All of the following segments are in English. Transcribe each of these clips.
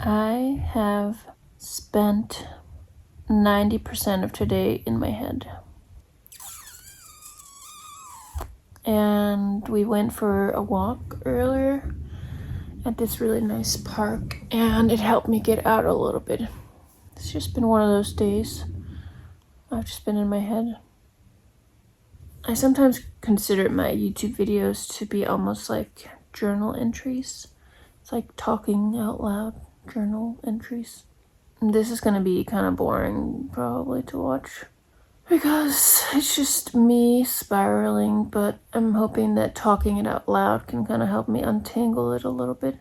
I have spent 90% of today in my head. And we went for a walk earlier at this really nice park, and it helped me get out a little bit. It's just been one of those days. I've just been in my head. I sometimes consider my YouTube videos to be almost like journal entries. It's like talking out loud journal entries. And this is gonna be kind of boring probably to watch because it's just me spiraling, but I'm hoping that talking it out loud can kind of help me untangle it a little bit.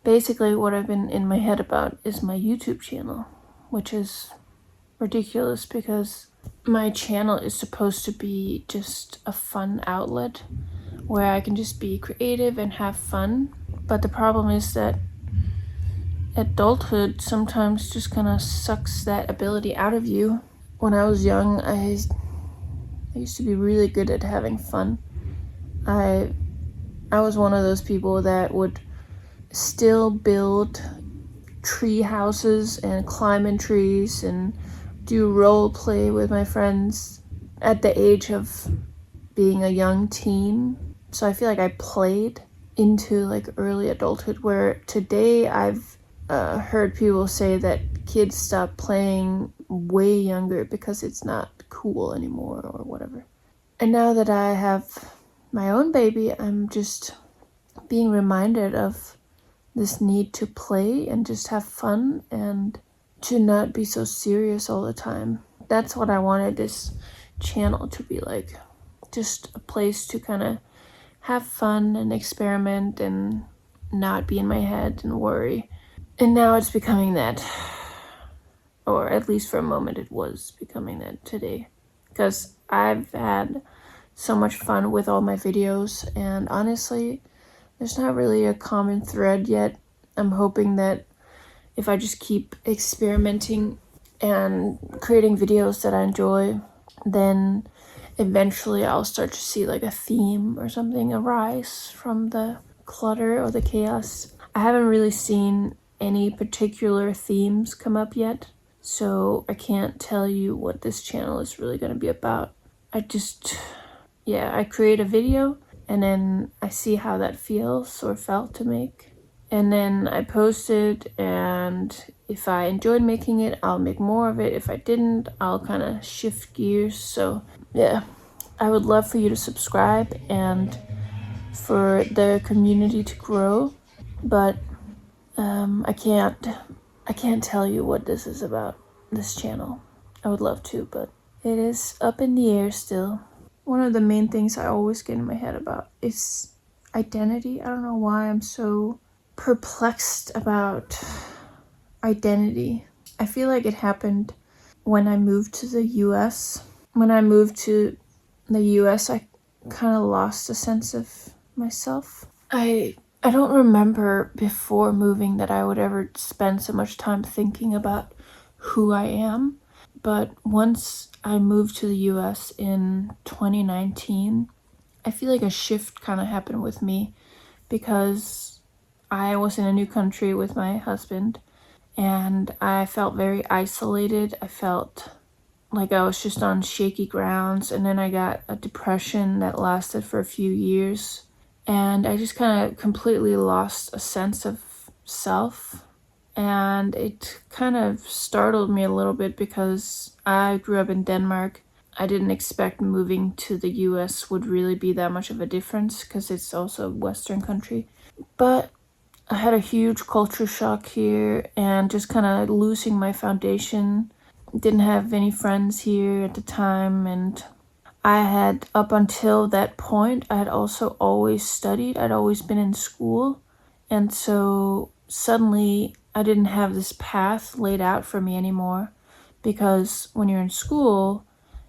Basically, what I've been in my head about is my YouTube channel, which is ridiculous because my channel is supposed to be just a fun outlet where I can just be creative and have fun. But the problem is that adulthood sometimes just kind of sucks that ability out of you. When I was young, I used to be really good at having fun. I was one of those people that would still build tree houses and climb in trees and do role play with my friends at the age of being a young teen. So I feel like I played into like early adulthood, where today I've heard people say that kids stop playing way younger because it's not cool anymore or whatever. And now that I have my own baby, I'm just being reminded of this need to play and just have fun and to not be so serious all the time. That's what I wanted this channel to be like. Just a place to kind of have fun and experiment and not be in my head and worry. And now it's becoming that. Or at least for a moment it was becoming that today. Because I've had so much fun with all my videos, and honestly, there's not really a common thread yet. I'm hoping that if I just keep experimenting and creating videos that I enjoy, then eventually I'll start to see like a theme or something arise from the clutter or the chaos. I haven't really seen any particular themes come up yet, so I can't tell you what this channel is really going to be about. I create a video and then I see how that feels or felt to make. And then I post it, and if I enjoyed making it, I'll make more of it. If I didn't, I'll kind of shift gears. So yeah, I would love for you to subscribe and for the community to grow. But I can't tell you what this is about, this channel. I would love to, but it is up in the air still. One of the main things I always get in my head about is identity. I don't know why I'm so perplexed about identity. I feel like it happened when I moved to the US. When I moved to the US, I kind of lost a sense of myself. I don't remember before moving that I would ever spend so much time thinking about who I am. But once I moved to the US in 2019, I feel like a shift kind of happened with me because I was in a new country with my husband and I felt very isolated. I felt like I was just on shaky grounds, and then I got a depression that lasted for a few years, and I just kind of completely lost a sense of self. And it kind of startled me a little bit because I grew up in Denmark. I didn't expect moving to the US would really be that much of a difference because it's also a Western country. But I had a huge culture shock here and just kind of losing my foundation. Didn't have any friends here at the time, and I had, up until that point, I had also always studied. I'd always been in school, and so suddenly I didn't have this path laid out for me anymore, because when you're in school,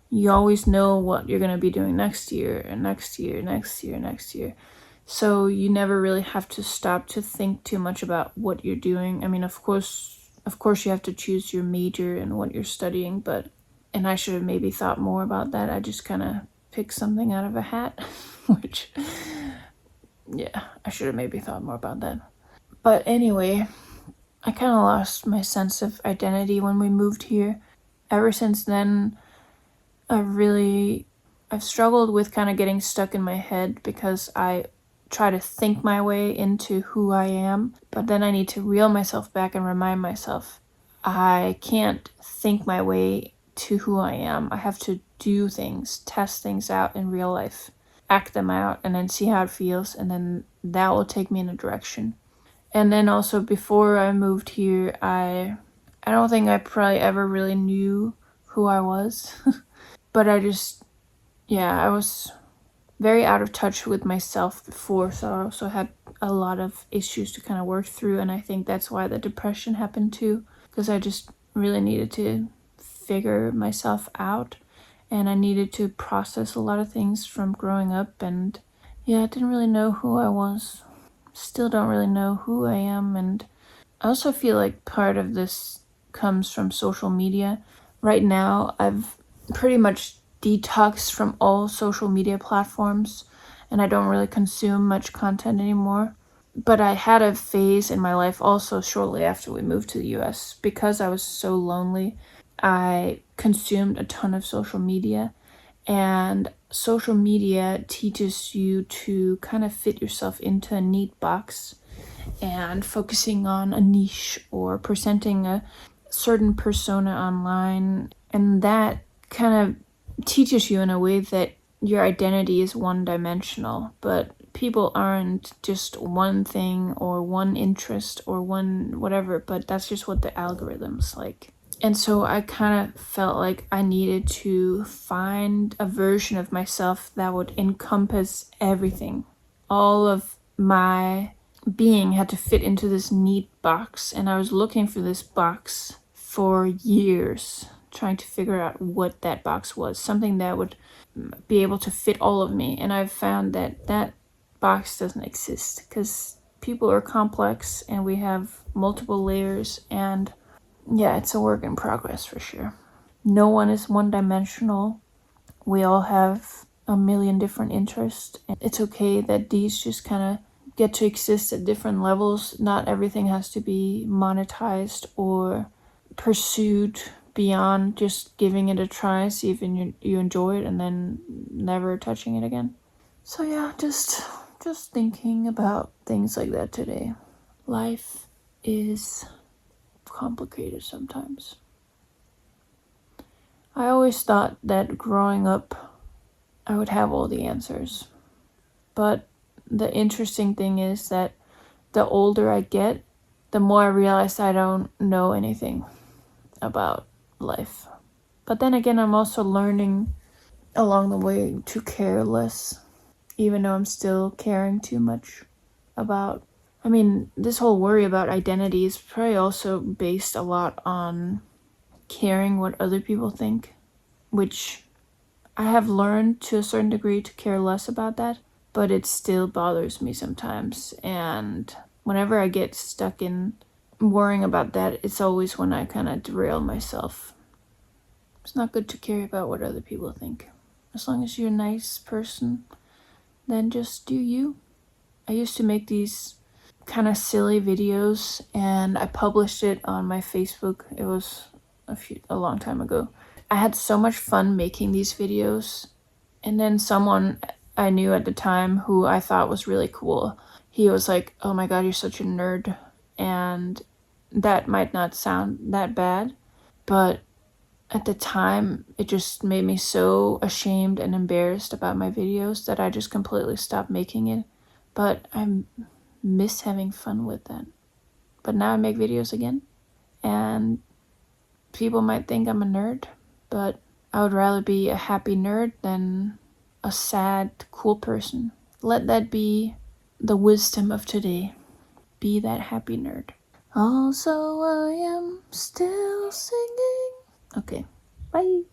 you always know what you're going to be doing next year and next year, next year, next year. So you never really have to stop to think too much about what you're doing. I mean, of course you have to choose your major and what you're studying, and I should have maybe thought more about that. I just kind of picked something out of a hat, which, yeah, I should have maybe thought more about that. But anyway, I kind of lost my sense of identity when we moved here. Ever since then, I've struggled with kind of getting stuck in my head because I try to think my way into who I am, but then I need to reel myself back and remind myself I can't think my way to who I am. I have to do things, test things out in real life, act them out, and then see how it feels, and then that will take me in a direction. And then also before I moved here, I don't think I probably ever really knew who I was. But I was very out of touch with myself before, so I also had a lot of issues to kind of work through, and I think that's why the depression happened too, because I just really needed to figure myself out, and I needed to process a lot of things from growing up, and I didn't really know who I was. Still don't really know who I am, and I also feel like part of this comes from social media. Right now, I've pretty much detoxed from all social media platforms, and I don't really consume much content anymore. But I had a phase in my life also shortly after we moved to the US. Because I was so lonely, I consumed a ton of social media, and social media teaches you to kind of fit yourself into a neat box and focusing on a niche or presenting a certain persona online, and that kind of teaches you in a way that your identity is one-dimensional, but people aren't just one thing or one interest or one whatever, but that's just what the algorithm's like. And so I kind of felt like I needed to find a version of myself that would encompass everything. All of my being had to fit into this neat box, and I was looking for this box for years, trying to figure out what that box was, something that would be able to fit all of me. And I've found that that box doesn't exist because people are complex and we have multiple layers, and it's a work in progress for sure. No one is one-dimensional. We all have a million different interests, and it's okay that these just kind of get to exist at different levels. Not everything has to be monetized or pursued beyond just giving it a try, see if you enjoy it, and then never touching it again. So just thinking about things like that today. Life is complicated sometimes. I always thought that growing up I would have all the answers. But the interesting thing is that the older I get, the more I realize I don't know anything about life. But then again, I'm also learning along the way to care less, even though I'm still caring too much about. This whole worry about identity is probably also based a lot on caring what other people think, which I have learned to a certain degree to care less about that, but it still bothers me sometimes. And whenever I get stuck in worrying about that, it's always when I kind of derail myself. It's not good to care about what other people think. As long as you're a nice person, then just do you. I used to make these kind of silly videos, and I published it on my Facebook. It was a long time ago. I had so much fun making these videos, and then someone I knew at the time who I thought was really cool, he was like, "Oh my god, you're such a nerd," and that might not sound that bad, but at the time it just made me so ashamed and embarrassed about my videos that I just completely stopped making it. But I miss having fun with that. But now I make videos again, and people might think I'm a nerd, but I would rather be a happy nerd than a sad, cool person. Let that be the wisdom of today. Be that happy nerd. Also, I am still singing. Okay, bye.